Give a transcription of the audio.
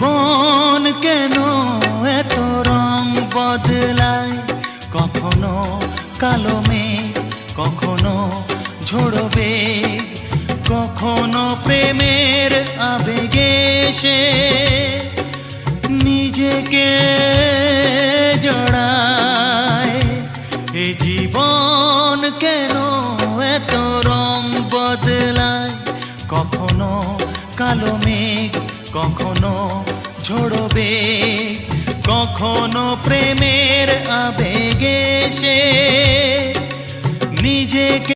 জীবন কেন এত রং বদলায়, কখনো কালো মেঘ, কখনো ঝোড়ো বেগ, কখনো প্রেমের আবেগে সে নিজেকে জড়ায়। এ জীবন কেন এত রং বদলায়, কখনো কালো মেঘ, কখনো ঝোড়ো বেগ, কখনো প্রেমের আবেগে সে নিজেকে